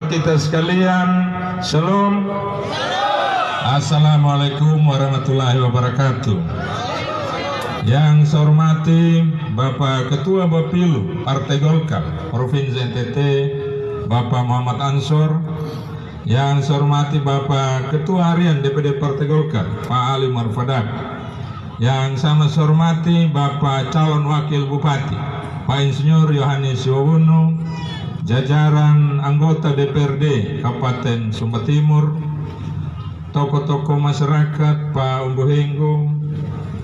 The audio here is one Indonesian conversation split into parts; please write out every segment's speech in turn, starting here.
Kita sekalian, Shalom. Assalamualaikum warahmatullahi wabarakatuh. Yang saya hormati Bapak Ketua Bapilu Partai Golkar Provinsi NTT, Bapak Muhammad Ansor. Yang saya hormati Bapak Ketua Harian DPD Partai Golkar Pak Ali Marfadak. Yang sama saya hormati Bapak Calon Wakil Bupati Pak Insinyur Yohanes Yowono, jajaran anggota DPRD Kabupaten Sumba Timur, tokoh-tokoh masyarakat Pak Umbu Henggo,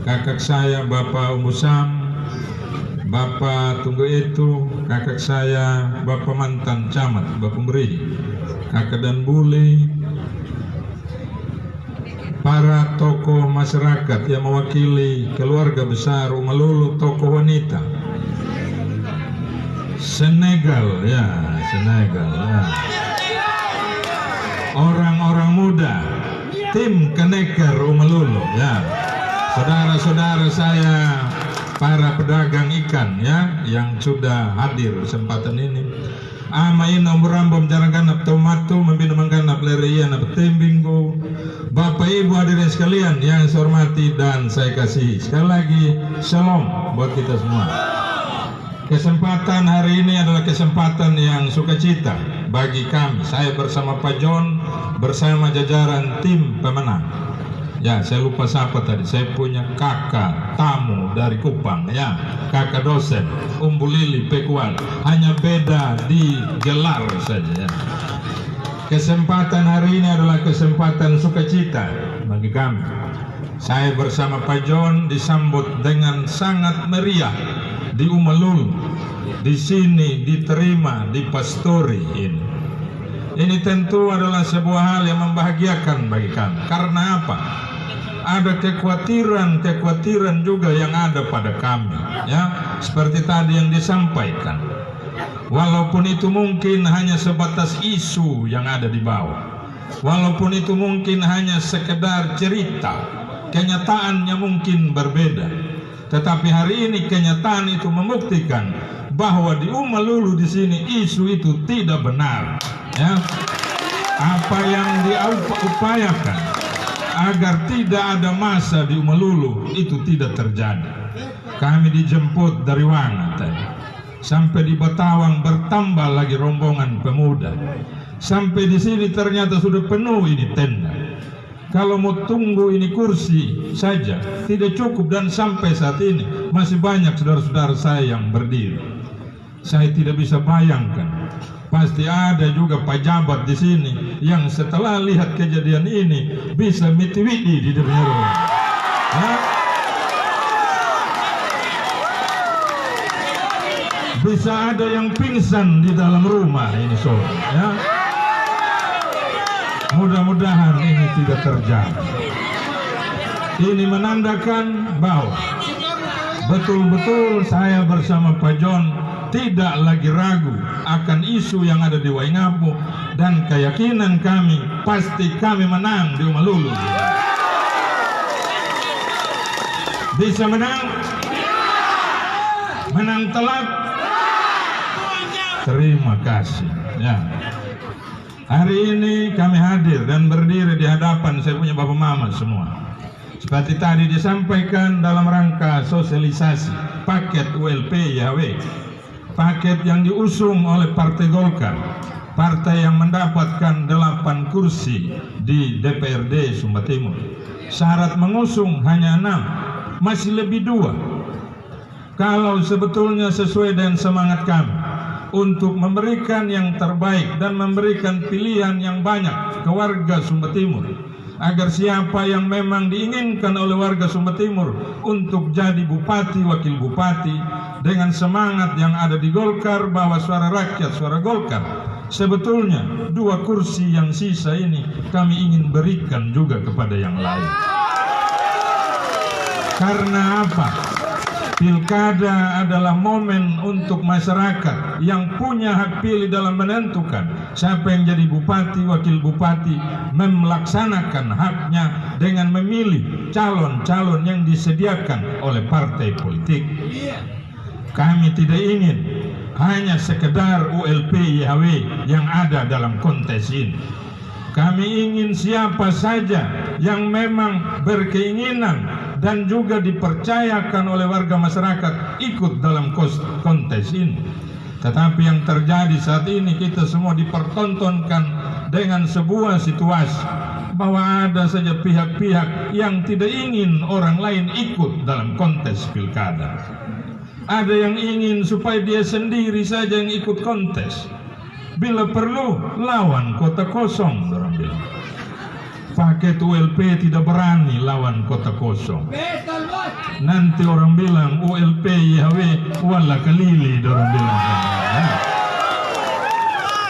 kakak saya Bapak Umbu Sam, Bapak Tunggu Itu, kakak saya Bapak mantan camat Bapak Umri, kakak dan bule, para tokoh masyarakat yang mewakili keluarga besar Umalulu, tokoh wanita Senegal ya, orang-orang muda, tim Keneker Umalulu ya, saudara-saudara saya, para pedagang ikan ya, yang sudah hadir kesempatan ini. Amain nomor rambom jarang ganap tomato membina mengganap lerian apa tembinggo. Bapak Ibu hadirin sekalian yang saya hormati dan saya kasih, sekali lagi shalom buat kita semua. Kesempatan hari ini adalah kesempatan yang sukacita bagi kami. Saya bersama Pak John, bersama jajaran tim pemenang. Ya, saya lupa siapa tadi. Saya punya kakak tamu dari Kupang, ya, kakak dosen Umbu Lili Pekual. Hanya beda di gelar saja. Ya. Kesempatan hari ini adalah kesempatan sukacita bagi kami. Saya bersama Pak John disambut dengan sangat meriah di Umalulu. Di sini diterima di Pastori ini. Ini tentu adalah sebuah hal yang membahagiakan bagi kami. Karena apa? Ada kekhawatiran juga yang ada pada kami, ya, seperti tadi yang disampaikan. Walaupun itu mungkin hanya sebatas isu yang ada di bawah, walaupun itu mungkin hanya sekedar cerita, kenyataannya mungkin berbeda. Tetapi hari ini kenyataan itu membuktikan bahwa di Umalulu di sini isu itu tidak benar. Ya. Apa yang diupayakan agar tidak ada massa di Umalulu itu tidak terjadi. Kami dijemput dari Wana tadi. Sampai di Batawang bertambah lagi rombongan pemuda. Sampai di sini ternyata sudah penuh ini tenda. Kalau mau tunggu ini kursi saja tidak cukup, dan sampai saat ini masih banyak saudara-saudara saya yang berdiri. Saya tidak bisa bayangkan. Pasti ada juga pejabat di sini yang setelah lihat kejadian ini bisa miti-miti di depan rumah. Ya? Bisa ada yang pingsan di dalam rumah ini, saudara. Ya? Mudah-mudahan ini tidak terjadi. Ini menandakan bahwa betul-betul saya bersama Pak John tidak lagi ragu akan isu yang ada di Waingapu, dan keyakinan kami pasti kami menang di Umalulu. Bisa menang? Menang telak? Terima kasih. Ya. Hari ini kami hadir dan berdiri di hadapan saya punya bapak mama semua. Seperti tadi disampaikan dalam rangka sosialisasi paket ULP YHW. Paket yang diusung oleh Partai Golkar. Partai yang mendapatkan 8 kursi di DPRD Sumba Timur. Syarat mengusung hanya 6. Masih lebih 2. Kalau sebetulnya sesuai dengan semangat kami untuk memberikan yang terbaik dan memberikan pilihan yang banyak ke warga Sumba Timur, agar siapa yang memang diinginkan oleh warga Sumba Timur untuk jadi bupati, wakil bupati, dengan semangat yang ada di Golkar bahwa suara rakyat, suara Golkar, sebetulnya 2 kursi yang sisa ini kami ingin berikan juga kepada yang lain. Karena apa? Pilkada adalah momen untuk masyarakat yang punya hak pilih dalam menentukan siapa yang jadi bupati, wakil bupati, melaksanakan haknya dengan memilih calon-calon yang disediakan oleh partai politik. Kami tidak ingin hanya sekedar ULP YHW yang ada dalam kontes ini. Kami ingin siapa saja yang memang berkeinginan dan juga dipercayakan oleh warga masyarakat ikut dalam kontes ini. Tetapi yang terjadi saat ini, kita semua dipertontonkan dengan sebuah situasi bahwa ada saja pihak-pihak yang tidak ingin orang lain ikut dalam kontes pilkada. Ada yang ingin supaya dia sendiri saja yang ikut kontes. Bila perlu lawan kota kosong, orang bilang. Paket ULP tidak berani lawan kota kosong. Nanti orang bilang ULP YHW wala kelili, orang bilang.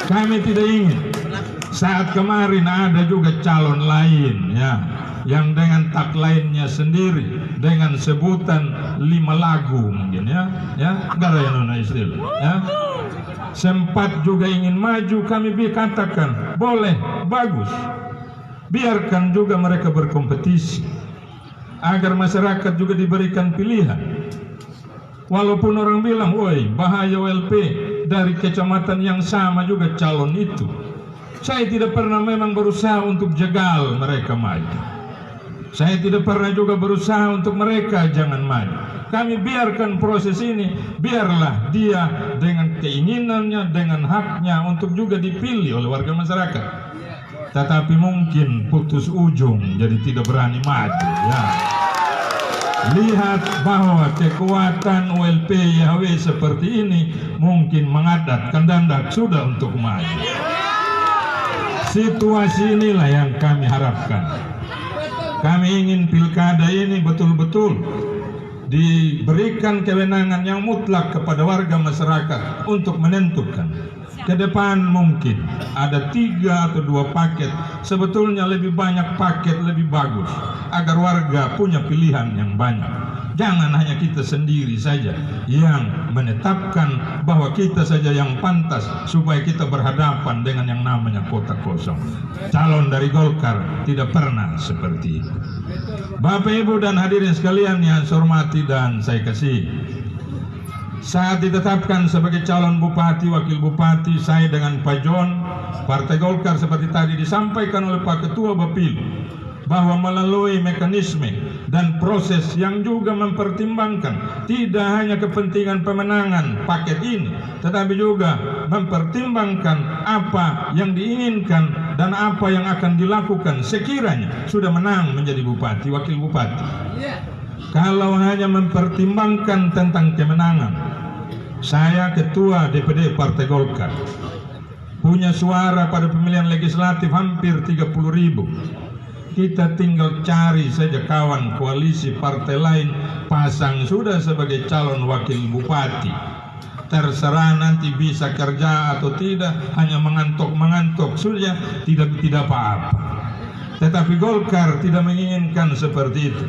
Kami tidak ingin. Saat kemarin ada juga calon lain, ya, yang dengan tagline-nya sendiri, dengan sebutan 5 lagu mungkin, ya, nggak ada yang nona istilah, ya. Sempat juga ingin maju, kami katakan boleh, bagus, biarkan juga mereka berkompetisi agar masyarakat juga diberikan pilihan. Walaupun orang bilang, woi bahaya ULP, dari kecamatan yang sama juga calon itu. Saya tidak pernah memang berusaha untuk jegal mereka maju. Saya tidak pernah juga berusaha untuk mereka jangan maju. Kami biarkan proses ini, biarlah dia dengan keinginannya, dengan haknya untuk juga dipilih oleh warga masyarakat. Tetapi mungkin putus ujung, jadi tidak berani maju, ya. Lihat bahwa kekuatan ULP YHW seperti ini mungkin mengadatkan dandak sudah untuk maju. Situasi inilah yang kami harapkan. Kami ingin pilkada ini betul-betul diberikan kewenangan yang mutlak kepada warga masyarakat untuk menentukan. Ke depan mungkin ada 3 atau 2 paket. Sebetulnya lebih banyak paket lebih bagus, agar warga punya pilihan yang banyak. Jangan hanya kita sendiri saja yang menetapkan bahwa kita saja yang pantas supaya kita berhadapan dengan yang namanya kota kosong. Calon dari Golkar tidak pernah seperti itu. Bapak, Ibu, dan hadirin sekalian yang saya hormati dan saya kasih, saat ditetapkan sebagai calon bupati, wakil bupati, saya dengan Pak John, Partai Golkar seperti tadi disampaikan oleh Pak Ketua Bapilu, bahwa melalui mekanisme dan proses yang juga mempertimbangkan tidak hanya kepentingan pemenangan paket ini, tetapi juga mempertimbangkan apa yang diinginkan dan apa yang akan dilakukan sekiranya sudah menang menjadi bupati, wakil bupati. Kalau hanya mempertimbangkan tentang kemenangan, saya ketua DPD Partai Golkar, punya suara pada pemilihan legislatif hampir 30.000. Kita tinggal cari saja kawan koalisi partai lain, pasang sudah sebagai calon wakil bupati. Terserah nanti bisa kerja atau tidak, hanya mengantuk-mengantuk sudah, tidak apa-apa. Tetapi Golkar tidak menginginkan seperti itu.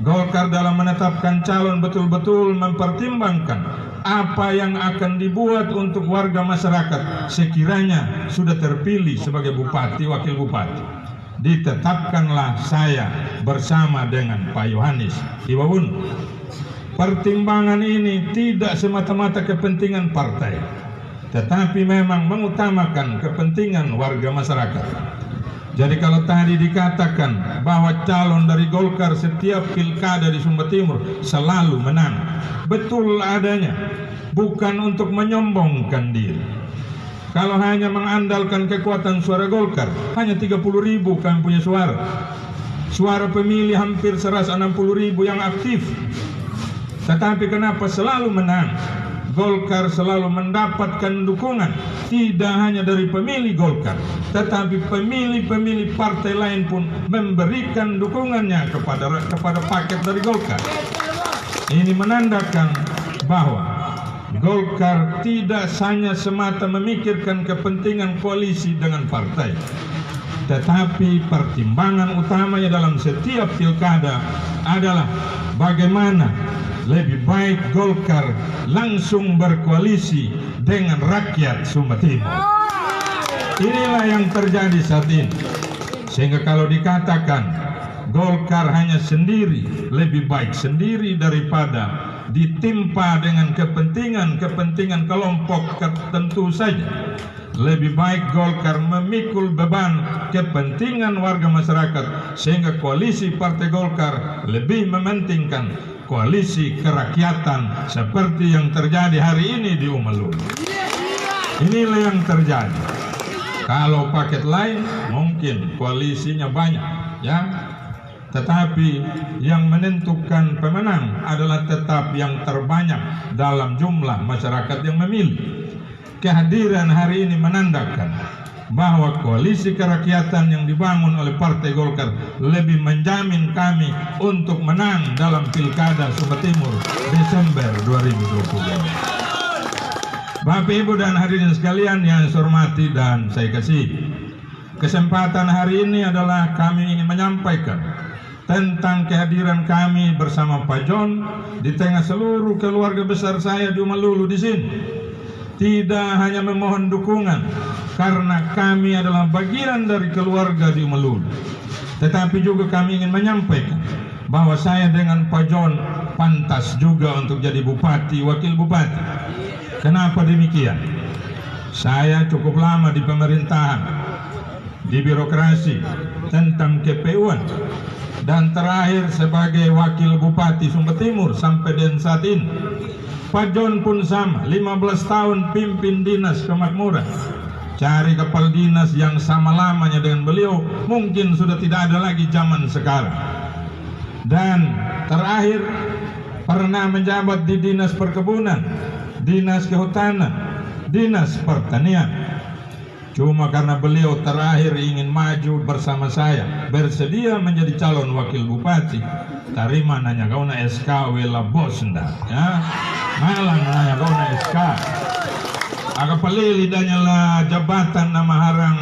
Golkar dalam menetapkan calon betul-betul mempertimbangkan apa yang akan dibuat untuk warga masyarakat sekiranya sudah terpilih sebagai bupati, wakil bupati. Ditetapkanlah saya bersama dengan Pak Yohanes Iwawun. Pertimbangan ini tidak semata-mata kepentingan partai, tetapi memang mengutamakan kepentingan warga masyarakat. Jadi kalau tadi dikatakan bahwa calon dari Golkar setiap pilkada di Sumba Timur selalu menang, betul adanya, bukan untuk menyombongkan diri. Kalau hanya mengandalkan kekuatan suara Golkar, hanya 30.000 kami punya suara. Suara pemilih hampir 160.000 yang aktif. Tetapi kenapa selalu menang? Golkar selalu mendapatkan dukungan, tidak hanya dari pemilih Golkar, tetapi pemilih-pemilih partai lain pun memberikan dukungannya kepada paket dari Golkar. Ini menandakan bahwa Golkar tidak hanya semata memikirkan kepentingan koalisi dengan partai, tetapi pertimbangan utamanya dalam setiap pilkada adalah bagaimana lebih baik Golkar langsung berkoalisi dengan rakyat Sumba Timur. Inilah yang terjadi saat ini. Sehingga kalau dikatakan Golkar hanya sendiri, lebih baik sendiri daripada ditimpa dengan kepentingan kelompok tertentu saja. Lebih baik Golkar memikul beban kepentingan warga masyarakat, sehingga koalisi Partai Golkar lebih mementingkan koalisi kerakyatan seperti yang terjadi hari ini di Umalulu. Inilah yang terjadi. Kalau paket lain mungkin koalisinya banyak, ya. Tetapi yang menentukan pemenang adalah tetap yang terbanyak dalam jumlah masyarakat yang memilih. Kehadiran hari ini menandakan bahwa koalisi kerakyatan yang dibangun oleh Partai Golkar lebih menjamin kami untuk menang dalam Pilkada Sumba Timur Desember 2020. Bapak, Ibu, dan hadirin sekalian yang saya hormati dan saya kasih, kesempatan hari ini adalah kami ingin menyampaikan tentang kehadiran kami bersama Pak John di tengah seluruh keluarga besar saya di Umalulu di sini. Tidak hanya memohon dukungan karena kami adalah bagian dari keluarga di Umalulu, tetapi juga kami ingin menyampaikan bahwa saya dengan Pak John pantas juga untuk jadi bupati, wakil bupati. Kenapa demikian? Saya cukup lama di pemerintahan, di birokrasi, tentang KPU-an, dan terakhir sebagai wakil bupati Sumba Timur sampai dengan saat ini. Pak John pun sama, 15 tahun pimpin dinas kemakmuran. Cari kepala dinas yang sama lamanya dengan beliau mungkin sudah tidak ada lagi zaman sekarang. Dan terakhir pernah menjabat di dinas perkebunan, dinas kehutanan, dinas pertanian. Cuma karena beliau terakhir ingin maju bersama saya, bersedia menjadi calon wakil bupati, tarima nanya kau na SK wela bos ndak, ya. Malang nanya kau na SK. Aga palili danyalah jabatan nama harang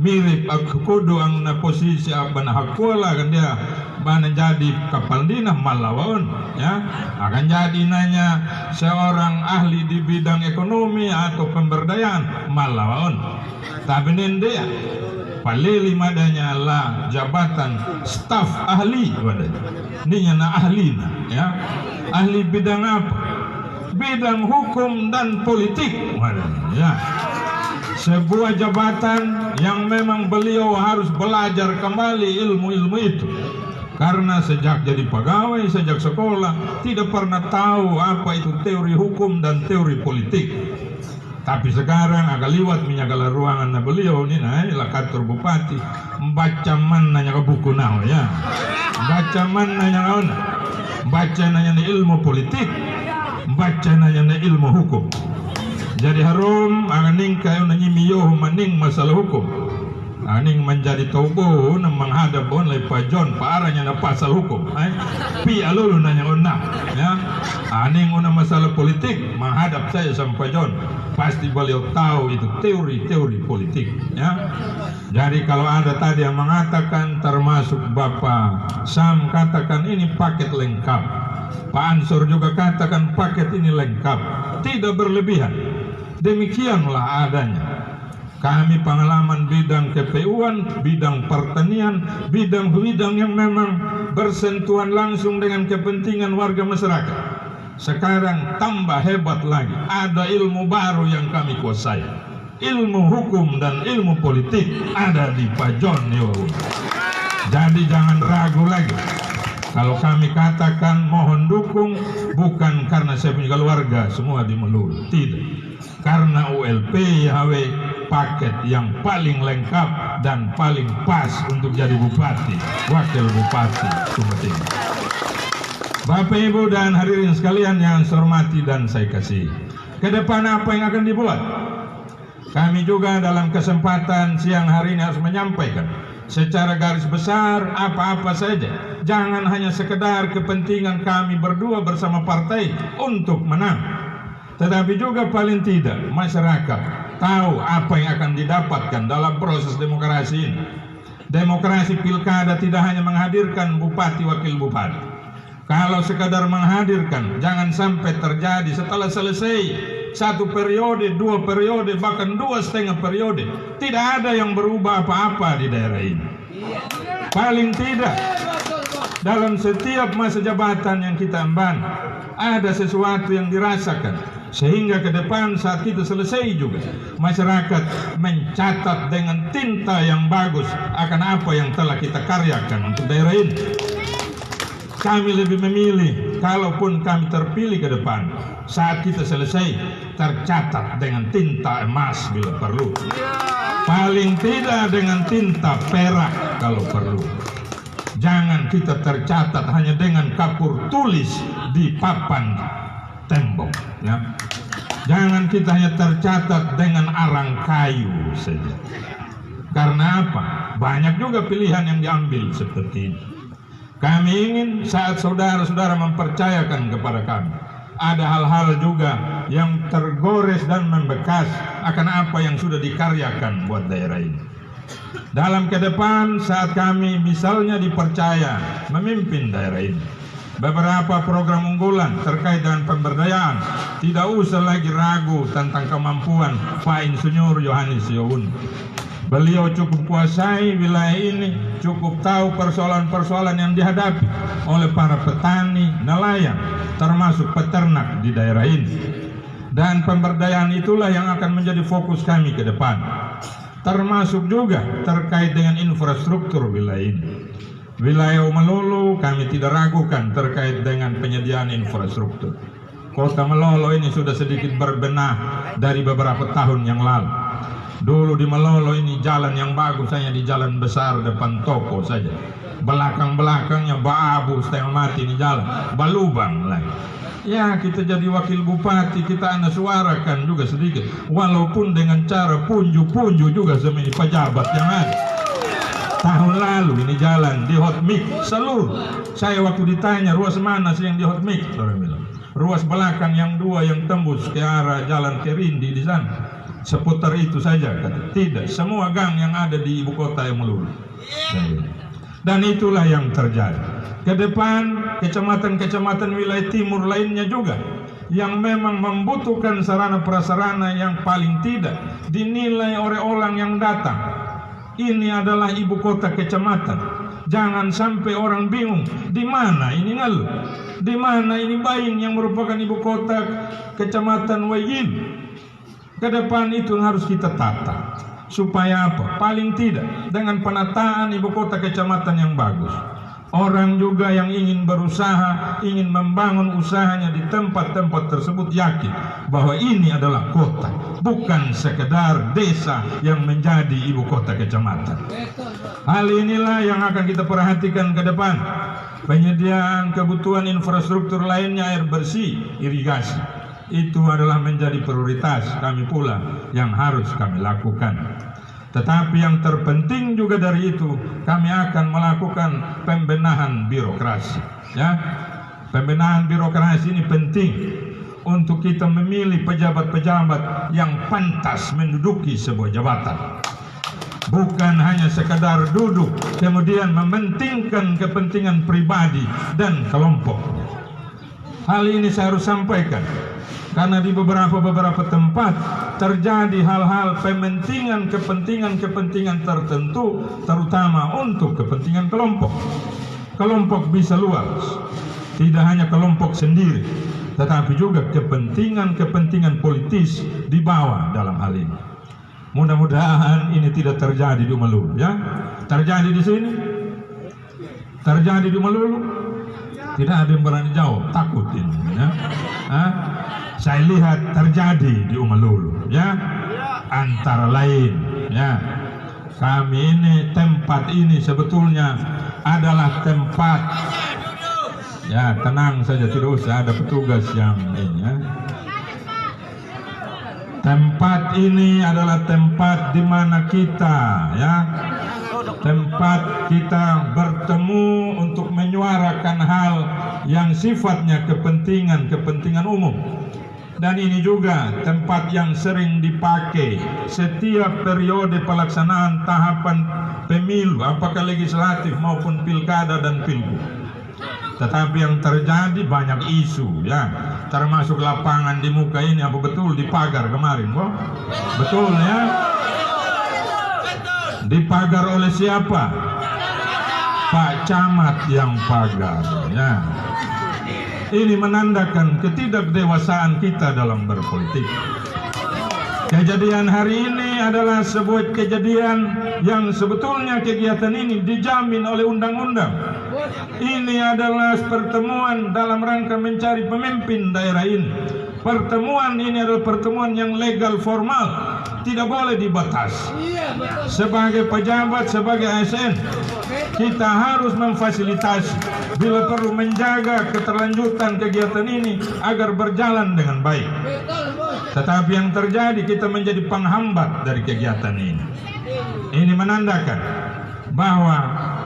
mirip aku kudu ang na posisi aban hakuala kan dia bana jadi kapal dinah malawon, ya. Akan jadi nanya seorang ahli di bidang ekonomi atau pemberdayaan malawon. Tapi dia palili madanya lah jabatan staf ahli wadanya. Ninya na ahli na, ya. Ahli bidang apa? Bidang hukum dan politik wadanya, ya. Sebuah jabatan yang memang beliau harus belajar kembali ilmu-ilmu itu. Karena sejak jadi pegawai, sejak sekolah, tidak pernah tahu apa itu teori hukum dan teori politik. Tapi sekarang agak liwat menyagala ruangan na beliau ni na lah kantor bupati, membaca man nanya ke buku now, ya. Baca man nanya kau na, baca nanya ilmu politik, baca nanya ilmu hukum. Jadi harum aning kayo nanyimiyo maning masalah hukum. Aning menjadi taubo na menghadap on lay Pak John paaranya na pasal hukum. Pi alulu nanya ona, ya. Aning una masalah politik menghadap saya sama Pak John. Pasti beliau tahu itu teori-teori politik, ya. Jadi kalau ada tadi yang mengatakan, termasuk Bapak Sam katakan ini paket lengkap, Pak Ansor juga katakan paket ini lengkap, tidak berlebihan. Demikianlah adanya. Kami pengalaman bidang KPU-an, bidang pertanian, bidang-bidang yang memang bersentuhan langsung dengan kepentingan warga masyarakat. Sekarang tambah hebat lagi, ada ilmu baru yang kami kuasai. Ilmu hukum dan ilmu politik ada di Pak John Yowo. Jadi jangan ragu lagi. Kalau kami katakan mohon dukung, bukan karena saya punya keluarga semua di Melulu, tidak. Karena ULP YHW paket yang paling lengkap dan paling pas untuk jadi bupati, wakil bupati Sumba Timur. Bapak, Ibu, dan hadirin sekalian yang saya hormati dan saya kasih, ke depan apa yang akan dibuat? Kami juga dalam kesempatan siang hari ini harus menyampaikan secara garis besar apa-apa saja. Jangan hanya sekedar kepentingan kami berdua bersama partai untuk menang, tetapi juga paling tidak masyarakat tahu apa yang akan didapatkan dalam proses demokrasi ini. Demokrasi pilkada tidak hanya menghadirkan bupati wakil bupati. Kalau sekadar menghadirkan, jangan sampai terjadi setelah selesai 1 periode, 2 periode, bahkan 2,5 periode, tidak ada yang berubah apa-apa di daerah ini. Paling tidak dalam setiap masa jabatan yang kita emban ada sesuatu yang dirasakan, sehingga ke depan saat kita selesai juga masyarakat mencatat dengan tinta yang bagus akan apa yang telah kita karyakan untuk daerah ini. Kami lebih memilih, kalaupun kami terpilih ke depan, saat kita selesai tercatat dengan tinta emas bila perlu, paling tidak dengan tinta perak kalau perlu. Jangan kita tercatat hanya dengan kapur tulis di papan tembok, ya. Jangan kita hanya tercatat dengan arang kayu saja. Karena apa? Banyak juga pilihan yang diambil seperti ini. Kami ingin saat saudara-saudara mempercayakan kepada kami, ada hal-hal juga yang tergores dan membekas akan apa yang sudah dikaryakan buat daerah ini. Dalam ke depan saat kami misalnya dipercaya memimpin daerah ini, beberapa program unggulan terkait dengan pemberdayaan, tidak usah lagi ragu tentang kemampuan Pak Insinyur Yohanes Youn. Beliau cukup kuasai wilayah ini, cukup tahu persoalan-persoalan yang dihadapi oleh para petani, nelayan, termasuk peternak di daerah ini. Dan pemberdayaan itulah yang akan menjadi fokus kami ke depan. Termasuk juga terkait dengan infrastruktur wilayah ini. Wilayah Malolo kami tidak ragukan terkait dengan penyediaan infrastruktur. Kota Malolo ini sudah sedikit berbenah dari beberapa tahun yang lalu. Dulu di Malolo ini jalan yang bagus hanya di jalan besar depan toko saja. Belakang-belakangnya baabu setengah mati ini jalan, balubang lagi. Ya, kita jadi wakil bupati, kita anak suarakan juga sedikit, walaupun dengan cara punju-punju juga sama ini pejabat yang ada. Tahun lalu ini jalan di hot mix seluruh. Saya waktu ditanya ruas mana sih yang di hot mix, orang bilang ruas belakang yang dua yang tembus ke arah jalan Kerindi di sana. Seputar itu saja, kata. Tidak, semua gang yang ada di ibu kota yang melulu. Dan itulah yang terjadi. Ke depan, kecamatan-kecamatan wilayah timur lainnya juga yang memang membutuhkan sarana prasarana yang paling tidak dinilai oleh orang yang datang. Ini adalah ibu kota kecamatan. Jangan sampai orang bingung, di mana ini Ngalu? Di mana ini Bain yang merupakan ibu kota kecamatan Wayin? Ke depan itu harus kita tata. Supaya apa? Paling tidak dengan penataan ibu kota kecamatan yang bagus, orang juga yang ingin berusaha, ingin membangun usahanya di tempat-tempat tersebut yakin bahwa ini adalah kota, bukan sekedar desa yang menjadi ibu kota kecamatan. Hal inilah yang akan kita perhatikan ke depan. Penyediaan kebutuhan infrastruktur lainnya, air bersih, irigasi, itu adalah menjadi prioritas kami pula yang harus kami lakukan. Tetapi yang terpenting juga dari itu, kami akan melakukan pembenahan birokrasi. Ya, pembenahan birokrasi ini penting untuk kita memilih pejabat-pejabat yang pantas menduduki sebuah jabatan. Bukan hanya sekadar duduk kemudian mementingkan kepentingan pribadi dan kelompok. Hal ini saya harus sampaikan. Karena di beberapa tempat terjadi hal-hal kepentingan tertentu, terutama untuk kepentingan kelompok. Kelompok bisa luas, tidak hanya kelompok sendiri, tetapi juga kepentingan politis dibawa dalam hal ini. Mudah-mudahan ini tidak terjadi di Malulu, ya. Terjadi di sini, terjadi di Malulu, tidak ada yang berani jawab, takut ini, ya. Saya lihat terjadi di Umalulu, ya. Antara lain, ya, kami ini, tempat ini sebetulnya adalah tempat, ya, tenang saja, tidak usah ada petugas yang ini, ya. Tempat ini adalah tempat di mana kita, ya, tempat kita bertemu untuk menyuarakan hal yang sifatnya kepentingan umum. Dan ini juga tempat yang sering dipakai setiap periode pelaksanaan tahapan pemilu, apakah legislatif maupun pilkada dan pilgub. Tetapi yang terjadi banyak isu, ya, termasuk lapangan di muka ini, apa betul di pagar kemarin, kok? Betul, ya? Dipagar oleh siapa? Pak Camat yang pagar, ya. Ini menandakan ketidakdewasaan kita dalam berpolitik. Kejadian hari ini adalah sebuah kejadian yang sebetulnya kegiatan ini dijamin oleh undang-undang. Ini adalah pertemuan dalam rangka mencari pemimpin daerah ini. Pertemuan ini adalah pertemuan yang legal formal, tidak boleh dibatas. Sebagai pejabat, sebagai ASN, kita harus memfasilitasi, bila perlu menjaga keterlanjutan kegiatan ini agar berjalan dengan baik. Tetapi yang terjadi, kita menjadi penghambat dari kegiatan ini. Ini menandakan bahwa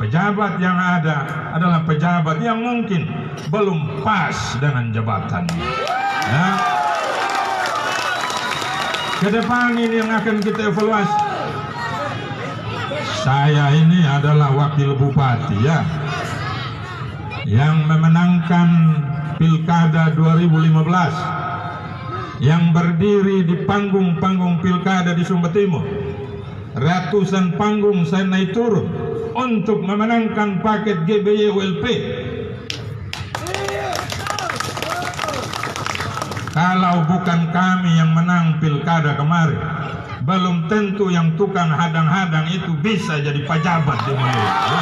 pejabat yang ada adalah pejabat yang mungkin belum pas dengan jabatannya. Ya. Ke depan ini yang akan kita evaluasi. Saya ini adalah wakil bupati, ya, yang memenangkan Pilkada 2015, yang berdiri di panggung-panggung pilkada di Sumba Timur. Ratusan panggung saya naik turun untuk memenangkan paket GBY ULP. Kalau bukan kami yang menang pilkada kemarin, belum tentu yang tukang hadang-hadang itu bisa jadi pejabat di Maluku.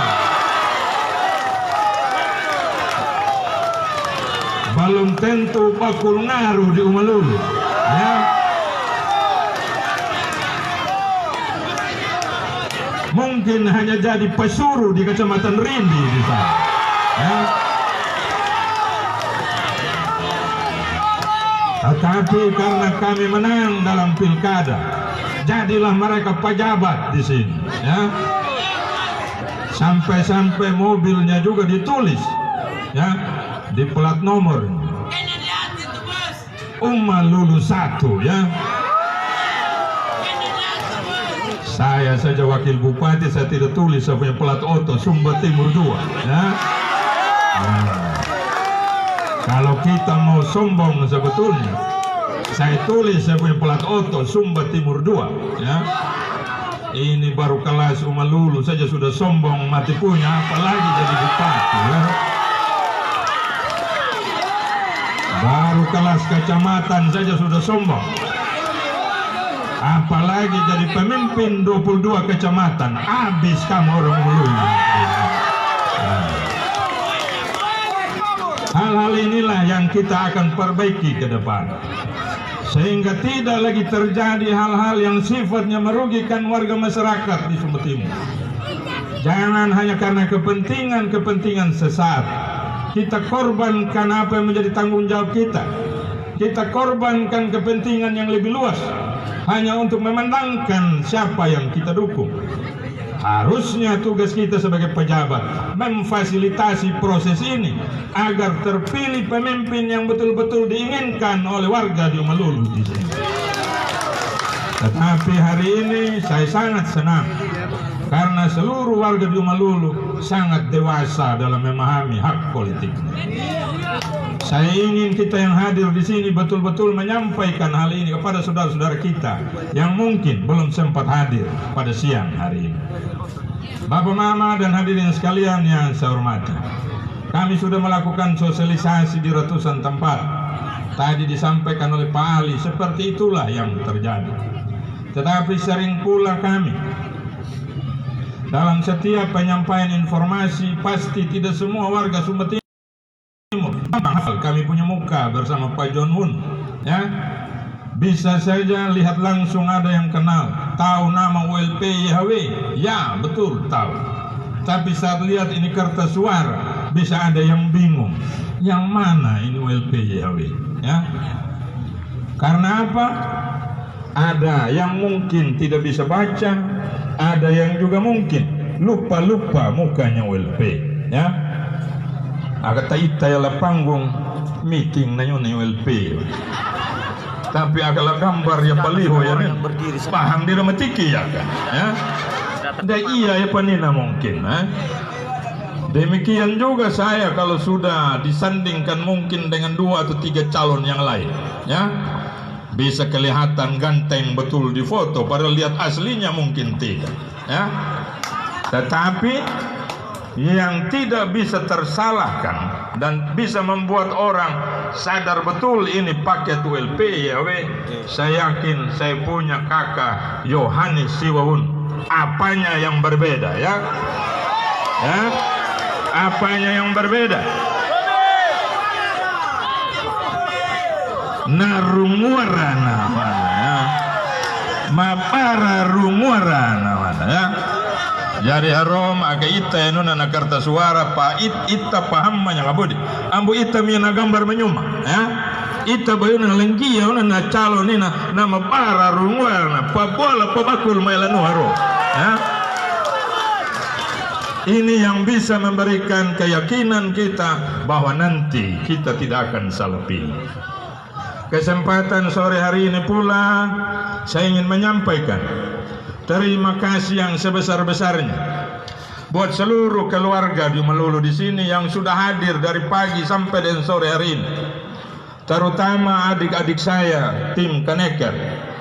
Belum tentu bakul ngaruh di Umalulu, ya. Mungkin hanya jadi pesuruh di Kecamatan Rindi di sana, ya. Tetapi karena kami menang dalam pilkada, jadilah mereka pejabat di sini, ya. Sampai-sampai mobilnya juga ditulis, ya, di plat nomor Umalulu 1, ya. Saya saja wakil bupati, saya tidak tulis, saya punya plat oto Sumba Timur 2, ya. Kalau kita mau sombong sebetulnya, saya tulis saya punya plat oto Sumba Timur 2, ya. Ini baru kelas Umalulu saja sudah sombong mati punya, apalagi jadi bupati, ya. Baru kelas kecamatan saja sudah sombong, apalagi jadi pemimpin 22 kecamatan. Habis kamu orang Umalulu. Hal-hal inilah yang kita akan perbaiki ke depan, sehingga tidak lagi terjadi hal-hal yang sifatnya merugikan warga masyarakat di Sumba Timur. Jangan hanya karena kepentingan sesaat kita korbankan apa yang menjadi tanggung jawab kita. Kita korbankan kepentingan yang lebih luas hanya untuk memenangkan siapa yang kita dukung. Harusnya tugas kita sebagai pejabat memfasilitasi proses ini agar terpilih pemimpin yang betul-betul diinginkan oleh warga di Umalulu di sini. Tetapi hari ini saya sangat senang karena seluruh warga di Umalulu sangat dewasa dalam memahami hak politiknya. Saya ingin kita yang hadir di sini betul-betul menyampaikan hal ini kepada saudara-saudara kita yang mungkin belum sempat hadir pada siang hari ini. Bapak, Mama, dan hadirin sekalian yang saya hormati, kami sudah melakukan sosialisasi di ratusan tempat. Tadi disampaikan oleh Pak Ali, seperti itulah yang terjadi. Tetapi sering pula kami dalam setiap penyampaian informasi, pasti tidak semua warga Sumba Timur kami punya muka bersama Pak John Moon, ya. Bisa saja lihat langsung ada yang kenal, tahu nama ULP YHW, ya betul tahu. Tapi saat lihat ini kertas suara, bisa ada yang bingung, yang mana ini ULP YHW, ya. Karena apa? Ada yang mungkin tidak bisa baca, ada yang juga mungkin lupa-lupa mukanya ULP, ya. Agak taitay panggung meeting na yun ULP. Tapi agak gambar ya baliho ya rin. Paham di ramatiki ya kan, ya. Dan iya ya panina mungkin, Demikian juga saya kalau sudah disandingkan mungkin dengan 2 atau 3 calon yang lain, ya. Bisa kelihatan ganteng betul di foto, padahal lihat aslinya mungkin tidak, ya. Tetapi yang tidak bisa tersalahkan dan bisa membuat orang sadar betul ini paket ULP ya we. Saya yakin saya punya kakak Yohanes Siwawun. Apanya yang berbeda ya? Ya? Apanya yang berbeda? Narumuara namanya ya. Mapara rumuara namanya ya. Jadi harom aga ita eno na karta suara pa ita paham manya kabudi. Ambo ita mi na gambar menyuma ya. Ita bayo na lengki ya na calo ni na mapara rumuara na pa bola pa bakul mailanu haro ya. Ini yang bisa memberikan keyakinan kita bahwa nanti kita tidak akan salah pilih. Kesempatan sore hari ini pula saya ingin menyampaikan terima kasih yang sebesar-besarnya buat seluruh keluarga di Melulu di sini yang sudah hadir dari pagi sampai dan sore hari ini. Terutama adik-adik saya tim Keneker,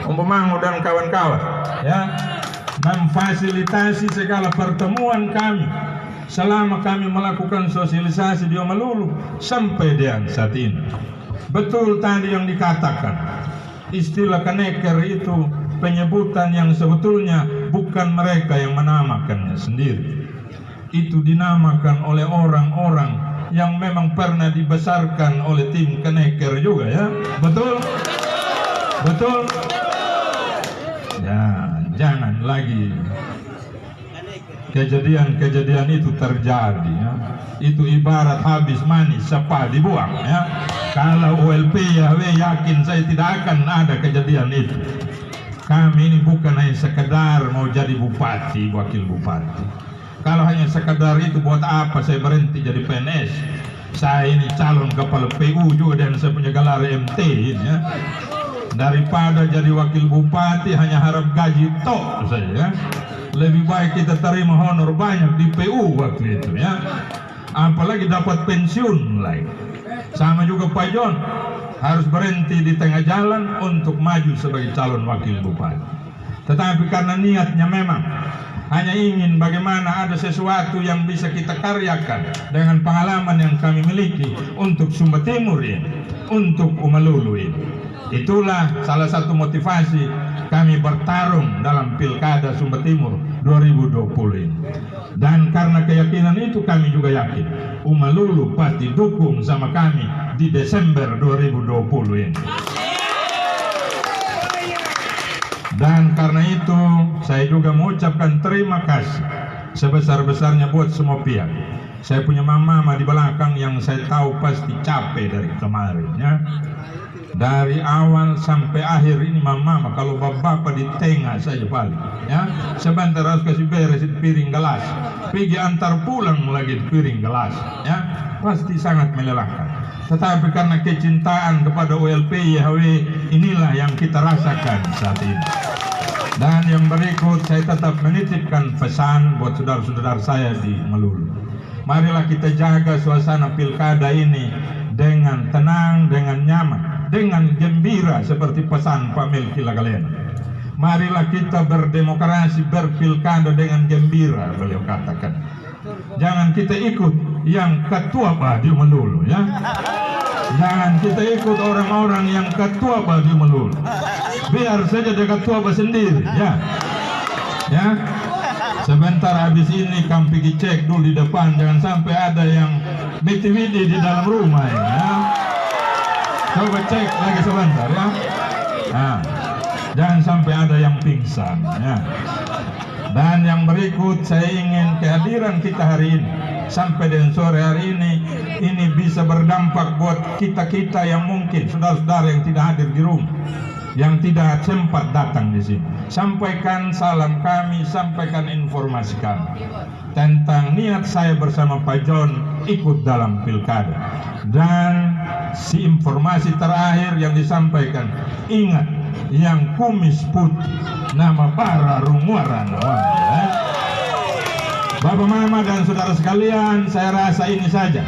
Umpemangu dan kawan-kawan ya, memfasilitasi segala pertemuan kami selama kami melakukan sosialisasi di Melulu sampai dengan saat ini. Betul tadi yang dikatakan, istilah Keneker itu penyebutan yang sebetulnya bukan mereka yang menamakannya sendiri. Itu dinamakan oleh orang-orang yang memang pernah dibesarkan oleh tim Keneker juga ya. Betul? Betul? Ya, jangan lagi kejadian-kejadian itu terjadi ya. Itu ibarat habis manis sepa dibuang ya. Kalau ULP ya yakin saya tidak akan ada kejadian itu. Kami ini bukan hanya sekedar mau jadi bupati, wakil bupati. Kalau hanya sekedar itu buat apa saya berhenti jadi PNS? Saya ini calon kepala PU juga dan saya punya gelar MT ini ya. Daripada jadi wakil bupati hanya harap gaji tok saja ya. Lebih baik kita terima honor banyak di PU waktu itu ya. Apalagi dapat pensiun lagi. Sama juga Pak John harus berhenti di tengah jalan untuk maju sebagai calon wakil bupati. Tetapi karena niatnya memang hanya ingin bagaimana ada sesuatu yang bisa kita karyakan dengan pengalaman yang kami miliki untuk Sumba Timur ini, untuk Melulu ini. Itulah salah satu motivasi kami bertarung dalam Pilkada Sumba Timur 2020 ini. Dan karena keyakinan itu kami juga yakin Melulu pasti dukung sama kami di Desember 2020 ini. Dan karena itu saya juga mengucapkan terima kasih sebesar-besarnya buat semua pihak. Saya punya mama di belakang yang saya tahu pasti capek dari kemarin ya. Dari awal sampai akhir ini mama kalau bapak di tengah saja paling ya. Sebentar harus kasih beres piring gelas, pergi antar pulang lagi piring gelas ya. Pasti sangat melelahkan. Tetapi karena kecintaan kepada ULP YHW inilah yang kita rasakan saat ini. Dan yang berikut saya tetap menitipkan pesan buat saudara-saudara saya di Melulu. Marilah kita jaga suasana pilkada ini dengan tenang, dengan nyaman, dengan gembira seperti pesan Pak Melki Lagalena. Marilah kita berdemokrasi, berpilkada dengan gembira, beliau katakan. Jangan kita ikut yang ketua di Melulu ya. Jangan kita ikut orang-orang yang ketua di Melulu. Biar saja dia ketua sendiri ya. Ya. Sebentar habis ini kami pergi cek dulu di depan, jangan sampai ada yang biti-biti di dalam rumah ya. Coba cek lagi sebentar ya. Nah, jangan sampai ada yang pingsan ya. Dan yang berikut saya ingin kehadiran kita hari ini sampai dengan sore hari ini bisa berdampak buat kita-kita yang mungkin saudara-saudara yang tidak hadir di rumah, yang tidak sempat datang di sini. Sampaikan salam kami, sampaikan informasi kami tentang niat saya bersama Pak John ikut dalam pilkada. Dan si informasi terakhir yang disampaikan, ingat yang kumis putih nama para rumuaran Bapak Mama dan saudara sekalian, saya rasa ini saja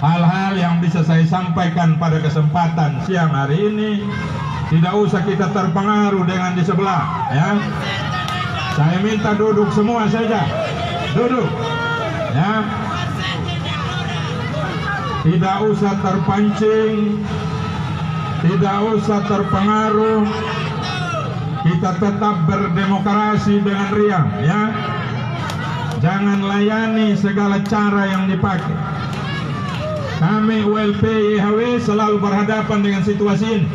hal-hal yang bisa saya sampaikan pada kesempatan siang hari ini. Tidak usah kita terpengaruh dengan di sebelah ya. Saya minta duduk semua saja. Duduk. Ya. Tidak usah terpancing, tidak usah terpengaruh. Kita tetap berdemokrasi dengan riang, ya. Jangan layani segala cara yang dipakai. Kami ULP YHW selalu berhadapan dengan situasi ini.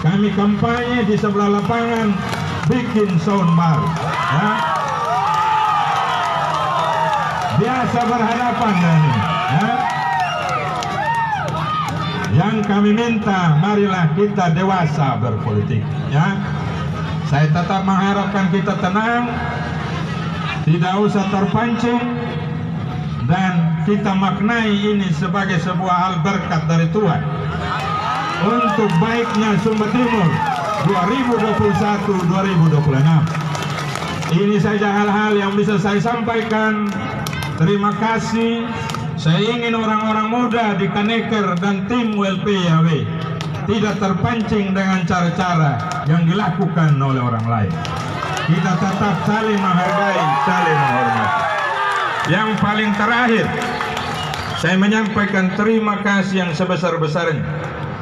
Kami kampanye di sebelah lapangan, bikin sound baru, ya. Biasa berhadapan dengan ini, ya. Yang kami minta, marilah kita dewasa berpolitik, ya. Saya tetap mengharapkan kita tenang, tidak usah terpancing, dan kita maknai ini sebagai sebuah hal berkat dari Tuhan untuk baiknya Sumba Timur 2021-2026. Ini saja hal-hal yang bisa saya sampaikan. Terima kasih. Saya ingin orang-orang muda di Kaneker dan tim ULP YHW tidak terpancing dengan cara-cara yang dilakukan oleh orang lain. Kita tetap saling menghargai, saling menghormati. Yang paling terakhir, saya menyampaikan terima kasih yang sebesar-besarnya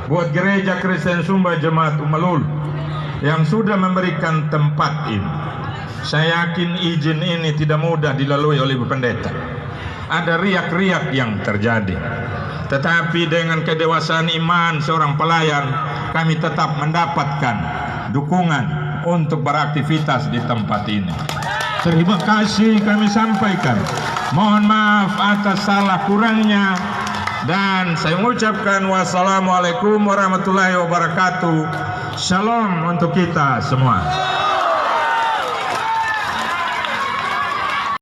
buat Gereja Kristen Sumba Jemaat Umalul yang sudah memberikan tempat ini. Saya yakin izin ini tidak mudah dilalui oleh Ibu Pendeta. Ada riak-riak yang terjadi, tetapi dengan kedewasaan iman seorang pelayan, kami tetap mendapatkan dukungan untuk beraktivitas di tempat ini. Terima kasih kami sampaikan. Mohon maaf atas salah kurangnya, dan saya mengucapkan wassalamualaikum warahmatullahi wabarakatuh. Shalom untuk kita semua.